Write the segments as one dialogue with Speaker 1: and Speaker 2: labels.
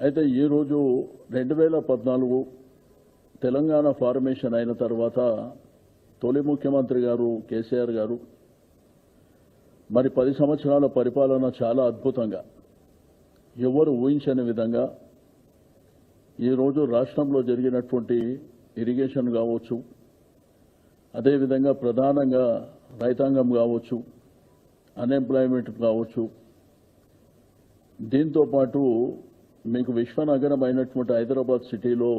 Speaker 1: అయితే ఈరోజు 2014 తెలంగాణ ఫార్మేషన్ అయిన తర్వాత తొలి ముఖ్యమంత్రి గారు కేసీఆర్ గారు మరి 10 సంవత్సరాల పరిపాలన చాలా అద్భుతంగా ఎవరు ఊహించని విధంగా ఈరోజు రాష్ట్రంలో జరిగినటువంటి ఇరిగేషన్ కావచ్చు, అదేవిధంగా ప్రధానంగా రైతాంగం కావచ్చు, అన్ఎంప్లాయ్మెంట్ కావచ్చు, దీంతో పాటు మీకు విశ్వనగరం అయినటువంటి హైదరాబాద్ సిటీలో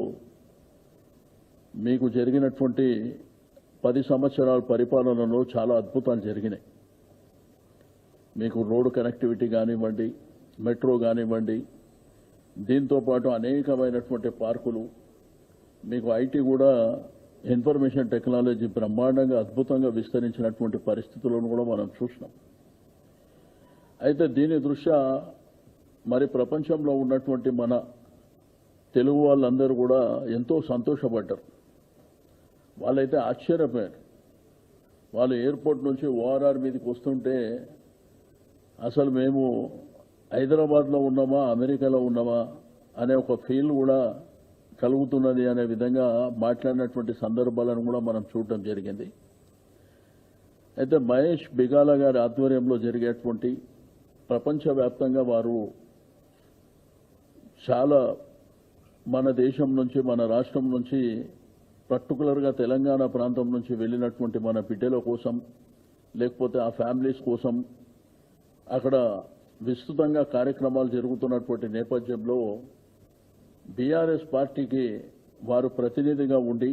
Speaker 1: మీకు జరిగినటువంటి 10 సంవత్సరాల పరిపాలనలో చాలా అద్భుతాలు జరిగినాయి. మీకు రోడ్డు కనెక్టివిటీ కానివ్వండి, మెట్రో కానివ్వండి, దీంతో పాటు అనేకమైనటువంటి పార్కులు, మీకు ఐటీ కూడా ఇన్ఫర్మేషన్ టెక్నాలజీ బ్రహ్మాండంగా అద్భుతంగా విస్తరించినటువంటి పరిస్థితులను కూడా మనం చూసినాం. అయితే దీని దృష్ట్యా మరి ప్రపంచంలో ఉన్నటువంటి మన తెలుగు వాళ్ళందరూ కూడా ఎంతో సంతోషపడ్డారు. వాళ్ళైతే ఆశ్చర్యపోయారు. వాళ్ళు ఎయిర్పోర్ట్ నుంచి ఓఆర్ఆర్ మీదకి వస్తుంటే అసలు మేము హైదరాబాద్లో ఉన్నామా, అమెరికాలో ఉన్నామా అనే ఒక ఫీల్ కూడా కలుగుతున్నది అనే విధంగా మాట్లాడినటువంటి సందర్భాలను కూడా మనం చూడటం జరిగింది. అయితే మహేష్ బిగాల గారి ఆధ్వర్యంలో జరిగేటువంటి ప్రపంచవ్యాప్తంగా వారు చాలా మన దేశం నుంచి, మన రాష్ట్రం నుంచి, పర్టికులర్గా తెలంగాణ ప్రాంతం నుంచి వెళ్ళినటువంటి మన బిడ్డల కోసం, లేకపోతే ఆ ఫ్యామిలీస్ కోసం అక్కడ విస్తృతంగా కార్యక్రమాలు జరుగుతున్నటువంటి నేపథ్యంలో బీఆర్ఎస్ పార్టీకి వారు ప్రతినిధిగా ఉండి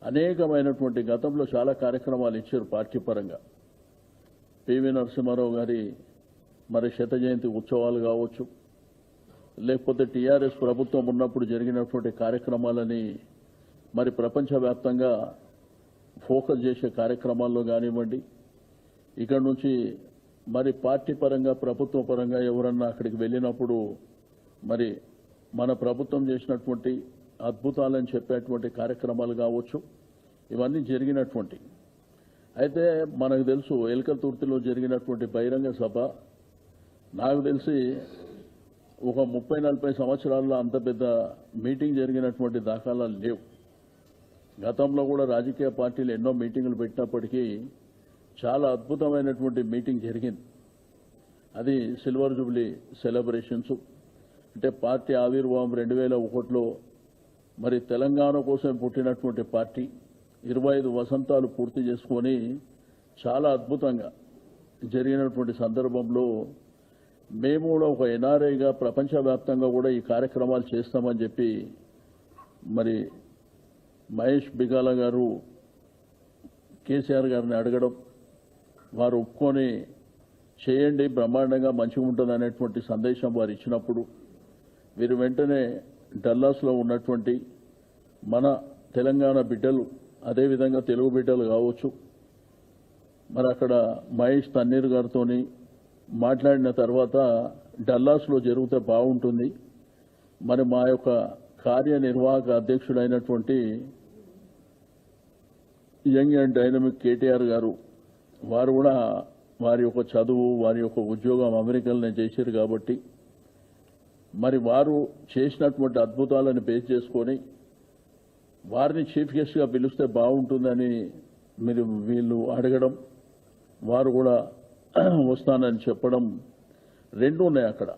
Speaker 1: అనేకమైనటువంటి గతంలో చాలా కార్యక్రమాలు ఇచ్చారు పార్టీ పరంగా. పివి నరసింహారావు గారి మరి శత జయంతి ఉత్సవాలు కావచ్చు, లేకపోతే టీఆర్ఎస్ ప్రభుత్వం ఉన్నప్పుడు జరిగినటువంటి కార్యక్రమాలని మరి ప్రపంచవ్యాప్తంగా ఫోకస్ చేసే కార్యక్రమాల్లో కానివ్వండి, ఇక్కడ నుంచి మరి పార్టీ పరంగా, ప్రభుత్వ పరంగా ఎవరన్నా అక్కడికి వెళ్ళినప్పుడు మరి మన ప్రభుత్వం చేసినటువంటి అద్భుతాలని చెప్పేటువంటి కార్యక్రమాలు కావచ్చు, ఇవన్నీ జరిగినటువంటి. అయితే మనకు తెలుసు ఎల్కతుర్తిలో జరిగినటువంటి బహిరంగ సభ నాకు తెలిసి ఒక 30-40 సంవత్సరాల్లో అంత పెద్ద మీటింగ్ జరిగినటువంటి దాఖలాలు లేవు. గతంలో కూడా రాజకీయ పార్టీలు ఎన్నో మీటింగులు పెట్టినప్పటికీ చాలా అద్భుతమైనటువంటి మీటింగ్ జరిగింది. అది సిల్వర్ జూబ్లీ సెలబ్రేషన్స్. అంటే పార్టీ ఆవిర్భావం 2001లో మరి తెలంగాణ కోసం పుట్టినటువంటి పార్టీ 25 వసంతాలు పూర్తి చేసుకొని చాలా అద్భుతంగా జరిగినటువంటి సందర్భంలో మేము కూడా ఒక ఎన్ఆర్ఐగా ప్రపంచవ్యాప్తంగా కూడా ఈ కార్యక్రమాలు చేస్తామని చెప్పి మరి మహేష్ బిగాల గారు కేసీఆర్ గారిని అడగడం, వారు ఒప్పుకొని చేయండి బ్రహ్మాండంగా మంచిగా ఉంటుంది అనేటువంటి సందేశం వారు ఇచ్చినప్పుడు వీరు వెంటనే డల్లాస్లో ఉన్నటువంటి మన తెలంగాణ బిడ్డలు, అదేవిధంగా తెలుగు బిడ్డలు కావచ్చు, మరి అక్కడ మహేష్ తన్నీర్ గారితో మాట్లాడిన తర్వాత డల్లాస్లో జరిగితే బాగుంటుంది, మరి మా యొక్క కార్యనిర్వాహక అధ్యక్షుడైనటువంటి యంగ్ అండ్ డైనమిక్ కేటీఆర్ గారు, వారు కూడా వారి యొక్క చదువు, వారి యొక్క ఉద్యోగం అమెరికాలోనే చేశారు కాబట్టి మరి వారు చేసినటువంటి అద్భుతాలను బేస్ చేసుకొని వారిని చీఫ్ గెస్ట్గా పిలిస్తే బాగుంటుందని వీళ్ళు అడగడం, వారు కూడా వస్తానని చెప్పడం, రెండు ఉన్నాయి అక్కడ.